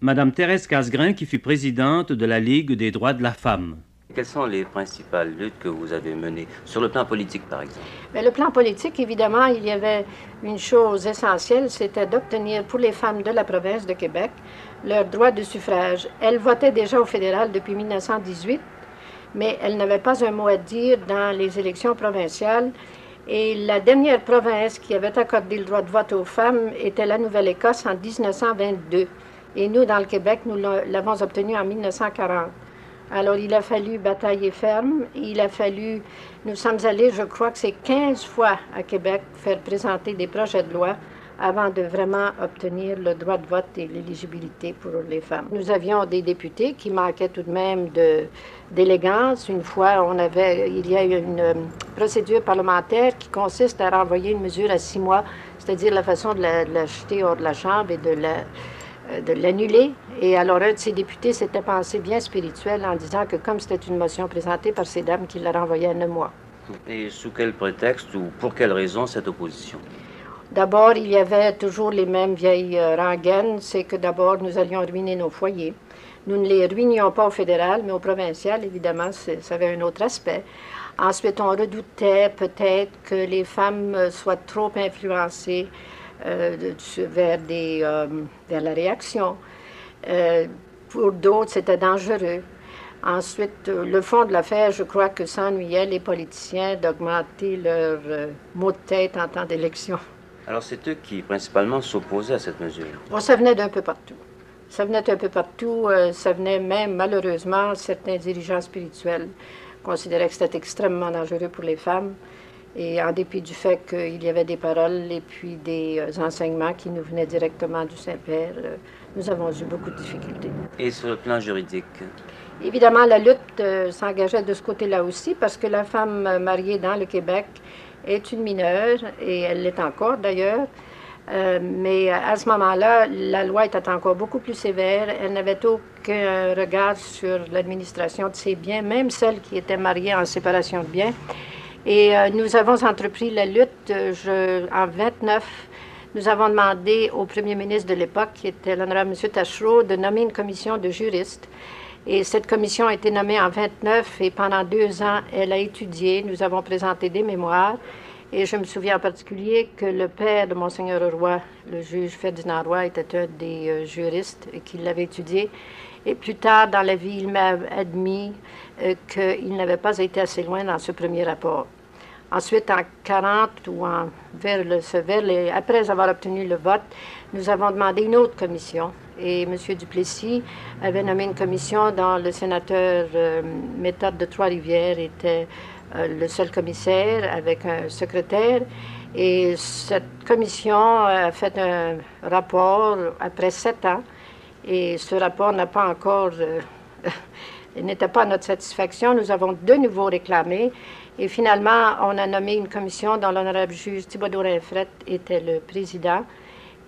Madame Thérèse Casgrain, qui fut présidente de la Ligue des droits de la femme. Quelles sont les principales luttes que vous avez menées, sur le plan politique par exemple? Bien, le plan politique, évidemment, il y avait une chose essentielle, c'était d'obtenir pour les femmes de la province de Québec leur droit de suffrage. Elles votaient déjà au fédéral depuis 1918, mais elles n'avaient pas un mot à dire dans les élections provinciales. Et la dernière province qui avait accordé le droit de vote aux femmes était la Nouvelle-Écosse en 1922. Et nous, dans le Québec, nous l'avons obtenu en 1940. Alors, il a fallu batailler ferme. Nous sommes allés, je crois que c'est 15 fois à Québec, faire présenter des projets de loi avant de vraiment obtenir le droit de vote et l'éligibilité pour les femmes. Nous avions des députés qui manquaient tout de même d'élégance. Une fois, il y a une procédure parlementaire qui consiste à renvoyer une mesure à 6 mois, c'est-à-dire la façon de la jeter hors de la Chambre et de l'annuler. Et alors, un de ces députés s'était pensé bien spirituel en disant que comme c'était une motion présentée par ces dames, qu'il la renvoyait à 9 mois. Et sous quel prétexte ou pour quelle raison cette opposition? D'abord, il y avait toujours les mêmes vieilles rengaines, c'est que d'abord, nous allions ruiner nos foyers. Nous ne les ruinions pas au fédéral, mais au provincial, évidemment, ça avait un autre aspect. Ensuite, on redoutait peut-être que les femmes soient trop influencées vers la réaction. Pour d'autres, c'était dangereux. Ensuite, le fond de l'affaire, je crois que s'ennuyaient les politiciens d'augmenter leur mot de tête en temps d'élection. Alors, c'est eux qui, principalement, s'opposaient à cette mesure? Bon, ça venait d'un peu partout. Ça venait même, malheureusement, certains dirigeants spirituels considéraient que c'était extrêmement dangereux pour les femmes. Et en dépit du fait qu'il y avait des paroles et puis des enseignements qui nous venaient directement du Saint-Père, nous avons eu beaucoup de difficultés. Et sur le plan juridique? Évidemment, la lutte s'engageait de ce côté-là aussi parce que la femme mariée dans le Québec est une mineure, et elle l'est encore d'ailleurs, mais à ce moment-là, la loi était encore beaucoup plus sévère. Elle n'avait aucun regard sur l'administration de ses biens, même celle qui était mariée en séparation de biens. Et nous avons entrepris la lutte en 1929. Nous avons demandé au premier ministre de l'époque, qui était l'honorable M. Taschereau, de nommer une commission de juristes. Et cette commission a été nommée en 1929 et pendant 2 ans, elle a étudié. Nous avons présenté des mémoires. Et je me souviens en particulier que le père de Monseigneur Roy, le juge Ferdinand Roy, était un des juristes qui l'avait étudié. Et plus tard dans la vie, il m'a admis qu'il n'avait pas été assez loin dans ce premier rapport. Ensuite, en 40 ou après avoir obtenu le vote, nous avons demandé une autre commission. Et M. Duplessis avait nommé une commission dont le sénateur Méthode de Trois-Rivières était le seul commissaire avec un secrétaire. Et cette commission a fait un rapport après 7 ans. Et ce rapport n'a pas encore... n'était pas à notre satisfaction. Nous avons de nouveau réclamé. Et finalement, on a nommé une commission dont l'honorable juge Thibodeau-Rinfret était le président.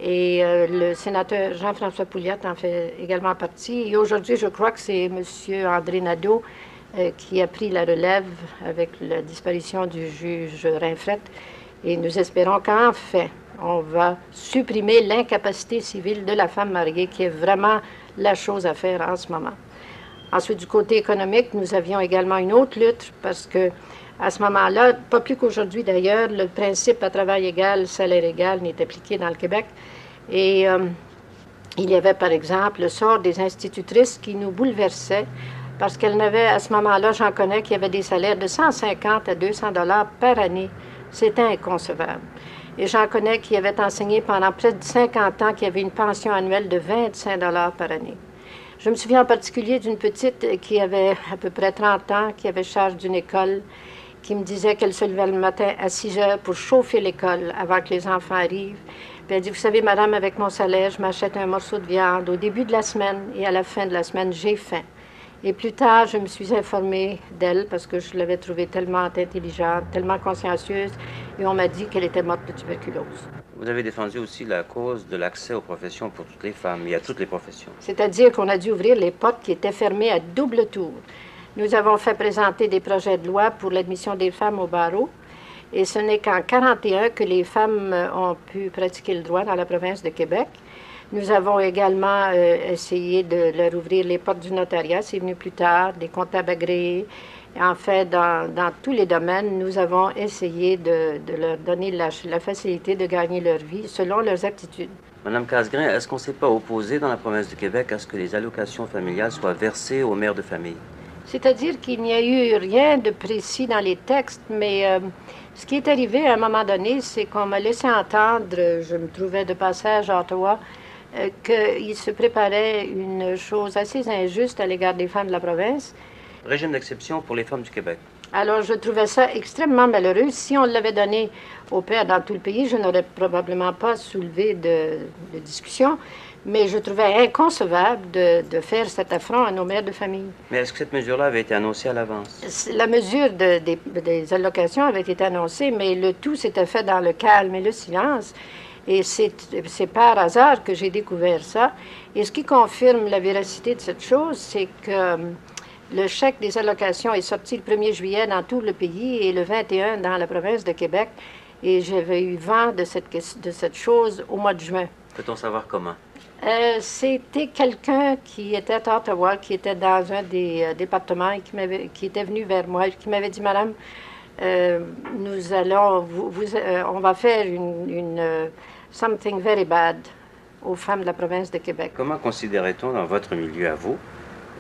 Et le sénateur Jean-François Pouliot en fait également partie. Et aujourd'hui, je crois que c'est M. André Nadeau qui a pris la relève avec la disparition du juge Rinfret. Et nous espérons qu'enfin, on va supprimer l'incapacité civile de la femme mariée, qui est vraiment la chose à faire en ce moment. Ensuite, du côté économique, nous avions également une autre lutte parce que à ce moment-là, pas plus qu'aujourd'hui d'ailleurs, le principe à travail égal, salaire égal n'est appliqué dans le Québec. Et il y avait par exemple le sort des institutrices qui nous bouleversait parce qu'elles n'avaient, à ce moment-là, j'en connais, qui avaient des salaires de 150 à 200 $ par année. C'était inconcevable. Et j'en connais qui avaient enseigné pendant près de 50 ans, qui avaient une pension annuelle de 25 $ par année. Je me souviens en particulier d'une petite qui avait à peu près 30 ans, qui avait charge d'une école, qui me disait qu'elle se levait le matin à 6 heures pour chauffer l'école avant que les enfants arrivent. Puis elle dit, vous savez, madame, avec mon salaire, je m'achète un morceau de viande au début de la semaine et à la fin de la semaine, j'ai faim. Et plus tard, je me suis informée d'elle parce que je l'avais trouvée tellement intelligente, tellement consciencieuse, et on m'a dit qu'elle était morte de tuberculose. Vous avez défendu aussi la cause de l'accès aux professions pour toutes les femmes et à toutes les professions. C'est-à-dire qu'on a dû ouvrir les portes qui étaient fermées à double tour. Nous avons fait présenter des projets de loi pour l'admission des femmes au barreau, et ce n'est qu'en 1941 que les femmes ont pu pratiquer le droit dans la province de Québec. Nous avons également essayé de leur ouvrir les portes du notariat, c'est venu plus tard, des comptables agréés. En fait, dans tous les domaines, nous avons essayé de leur donner la facilité de gagner leur vie selon leurs aptitudes. Madame Casgrain, est-ce qu'on ne s'est pas opposé dans la province du Québec à ce que les allocations familiales soient versées aux mères de famille? C'est-à-dire qu'il n'y a eu rien de précis dans les textes, mais ce qui est arrivé à un moment donné, c'est qu'on m'a laissé entendre, je me trouvais de passage à Ottawa, qu'il se préparait une chose assez injuste à l'égard des femmes de la province. Régime d'exception pour les femmes du Québec. Alors, je trouvais ça extrêmement malheureux. Si on l'avait donné aux pères dans tout le pays, je n'aurais probablement pas soulevé de discussion, mais je trouvais inconcevable de faire cet affront à nos mères de famille. Mais est-ce que cette mesure-là avait été annoncée à l'avance? La mesure des allocations avait été annoncée, mais le tout s'était fait dans le calme et le silence. Et c'est par hasard que j'ai découvert ça. Et ce qui confirme la véracité de cette chose, c'est que le chèque des allocations est sorti le 1er juillet dans tout le pays et le 21 dans la province de Québec. Et j'avais eu vent de cette chose au mois de juin. Peut-on savoir comment? C'était quelqu'un qui était à Ottawa, qui était dans un des départements et qui était venu vers moi et qui m'avait dit, Madame, nous allons, on va faire something very bad aux femmes de la province de Québec. Comment considérait-on dans votre milieu à vous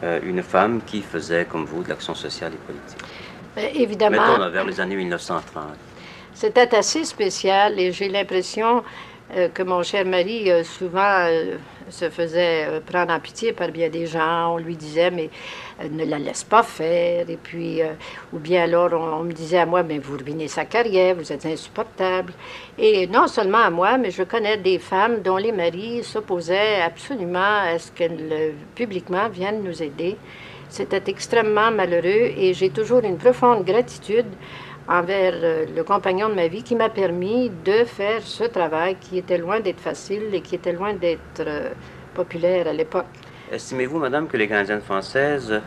une femme qui faisait, comme vous, de l'action sociale et politique? Évidemment. Mettons vers les années 1930. C'était assez spécial et j'ai l'impression que mon cher mari souvent se faisait prendre en pitié par bien des gens. On lui disait, mais ne la laisse pas faire. Et puis, ou bien alors, on me disait à moi, mais vous ruinez sa carrière, vous êtes insupportable. Et non seulement à moi, mais je connais des femmes dont les maris s'opposaient absolument à ce qu'elles publiquement viennent nous aider. C'était extrêmement malheureux et j'ai toujours une profonde gratitude envers le compagnon de ma vie qui m'a permis de faire ce travail qui était loin d'être facile et qui était loin d'être populaire à l'époque. Estimez-vous, Madame, que les Canadiennes françaises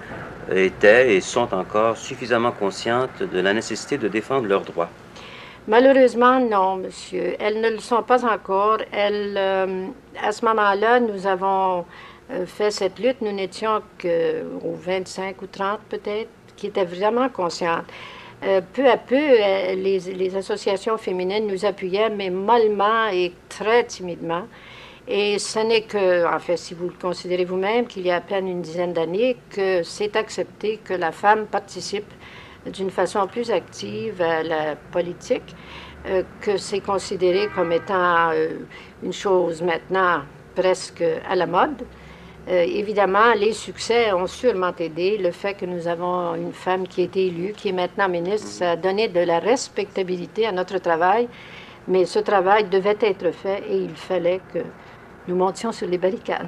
étaient et sont encore suffisamment conscientes de la nécessité de défendre leurs droits? Malheureusement, non, monsieur. Elles ne le sont pas encore. À ce moment-là, nous avons fait cette lutte. Nous n'étions qu'aux 25 ou 30 peut-être, qui étaient vraiment conscientes. Peu à peu, les associations féminines nous appuyaient, mais mollement et très timidement. Et ce n'est que, en fait, si vous le considérez vous-même, qu'il y a à peine une dizaine d'années, que c'est accepté que la femme participe d'une façon plus active à la politique, que c'est considéré comme étant une chose maintenant presque à la mode. Évidemment, les succès ont sûrement aidé. Le fait que nous avons une femme qui a été élue, qui est maintenant ministre, ça a donné de la respectabilité à notre travail. Mais ce travail devait être fait et il fallait que nous montions sur les barricades.